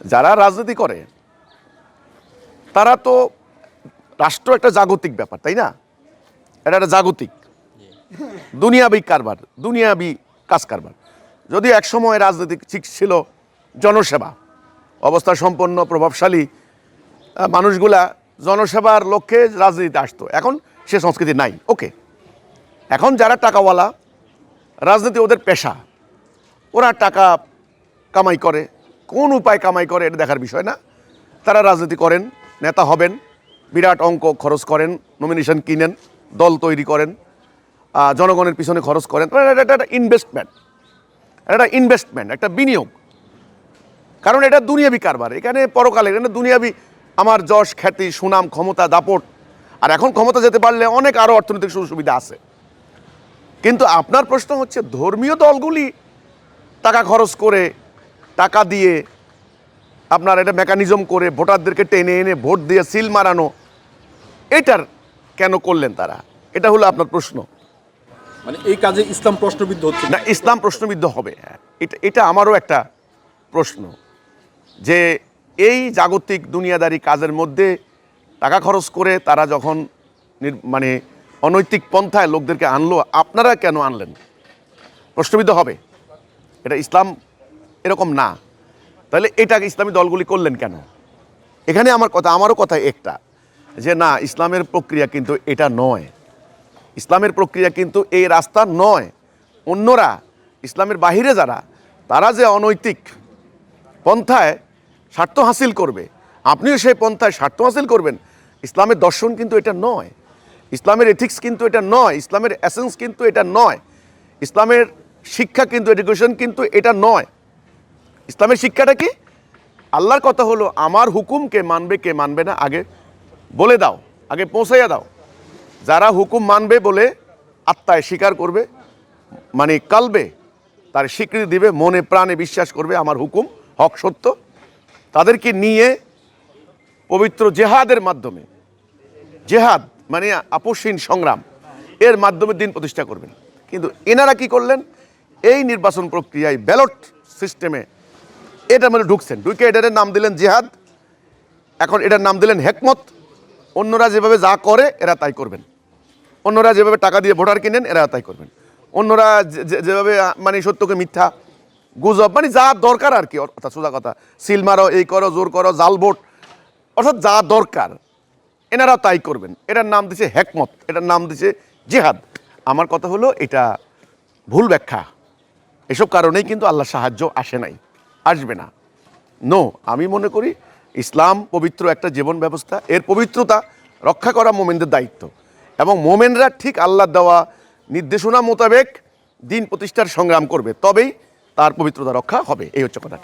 যারা রাজনীতি করে তারা তো, রাষ্ট্র একটা জাগতিক ব্যাপার, তাই না? এটা একটা জাগতিক দুনিয়াবি কারবার, দুনিয়াবি কাজ কারবার। যদি একসময় রাজনীতি ঠিক ছিল জনসেবা, অবস্থা সম্পন্ন প্রভাবশালী মানুষগুলা জনসেবার লক্ষ্যে রাজনীতিতে আসতো, এখন সে সংস্কৃতি নাই। ওকে, এখন যারা টাকাওয়ালা, রাজনীতি ওদের পেশা, ওরা টাকা কামাই করে, কোন উপায় কামাই করে এটা দেখার বিষয় না। তারা রাজনীতি করেন, নেতা হবেন, বিরাট অঙ্ক খরচ করেন, নমিনেশন কিনেন, দল তৈরি করেন, জনগণের পিছনে খরচ করেন। এটা একটা ইনভেস্টমেন্ট, একটা ইনভেস্টমেন্ট, একটা বিনিয়োগ। কারণ এটা দুনিয়াবি কারবার, এখানে পরকালে, এখানে দুনিয়াবি আমার যশ খ্যাতি সুনাম ক্ষমতা দাপট, আর এখন ক্ষমতা যেতে পারলে অনেক আরও অর্থনৈতিক সুযোগ সুবিধা আছে। কিন্তু আপনার প্রশ্ন হচ্ছে ধর্মীয় দলগুলি টাকা খরচ করে, টাকা দিয়ে আপনার এটা মেকানিজম করে ভোটারদেরকে টেনে এনে ভোট দিয়ে সিল মারানো, এটার কেন করলেন তারা? এটা হলো আপনার প্রশ্ন। মানে এই কাজে ইসলাম প্রশ্নবিদ্ধ হচ্ছে না, ইসলাম প্রশ্নবিদ্ধ হবে, হ্যাঁ, এটা আমারও একটা প্রশ্ন, যে এই জাগতিক দুনিয়াদারি কাজের মধ্যে টাকা খরচ করে তারা যখন মানে অনৈতিক পন্থায় লোকদেরকে আনলো, আপনারা কেন আনলেন? প্রশ্নবিদ্ধ হবে। এটা ইসলাম এরকম না। তাহলে এটাকে ইসলামী দলগুলি করলেন কেন? এখানে আমারও কথা একটা, যে না, ইসলামের প্রক্রিয়া কিন্তু এটা নয়, ইসলামের প্রক্রিয়া কিন্তু এই রাস্তা নয়। অন্যরা, ইসলামের বাহিরে যারা, তারা যে অনৈতিক পন্থায় স্বার্থ হাসিল করবে, আপনিও সেই পন্থায় স্বার্থ হাসিল করবেন। ইসলামের দর্শন কিন্তু এটা নয়, ইসলামের এথিক্স কিন্তু এটা নয়, ইসলামের এসেন্স কিন্তু এটা নয়, ইসলামের শিক্ষা কিন্তু, এডুকেশন কিন্তু এটা নয়। ইসলামের শিক্ষাটা কি? আল্লাহর কথা হলো আমার হুকুমকে মানবে কে মানবে না আগে বলে দাও, আগে পৌঁছাইয়া দাও। যারা হুকুম মানবে বলে আত্মায় স্বীকার করবে, মানে কালবে তার স্বীকৃতি দিবে, মনে প্রাণে বিশ্বাস করবে আমার হুকুম হক সত্য, তাদেরকে নিয়ে পবিত্র জেহাদের মাধ্যমে, জেহাদ মানে আপসহীন সংগ্রাম, এর মাধ্যমে দিন প্রতিষ্ঠা করবেন। কিন্তু এনারা কি করলেন? এই নির্বাচন প্রক্রিয়ায় ব্যালট সিস্টেমে এটার মধ্যে ঢুকছেন, ঢুকে এটার নাম দিলেন জেহাদ, এখন এটার নাম দিলেন হেকমত। অন্যরা যেভাবে যা করে এরা তাই করবেন, অন্যরা যেভাবে টাকা দিয়ে ভোটার কিনেন এরা তাই করবেন, অন্যরা যেভাবে মানে সত্যকে মিথ্যা, গুজব, মানে যা দরকার আর কি, অর্থাৎ সোজা কথা, সিল মারো, এই করো, জোর করো, জাল ভোট, অর্থাৎ যা দরকার এনারা তাই করবেন। এটার নাম দিছে হেকমত, এটার নাম দিছে জিহাদ। আমার কথা হলো এটা ভুল ব্যাখ্যা। এসব কারণেই কিন্তু আল্লাহ সাহায্য আসে নাই, আসবে না। নো, আমি মনে করি ইসলাম পবিত্র একটা জীবন ব্যবস্থা, এর পবিত্রতা রক্ষা করা মোমেনদের দায়িত্ব, এবং মোমেনরা ঠিক আল্লাহ দেওয়া নির্দেশনা মোতাবেক দিন প্রতিষ্ঠার সংগ্রাম করবে, তবেই তার পবিত্রতা রক্ষা হবে। এই হচ্ছে কথাটা।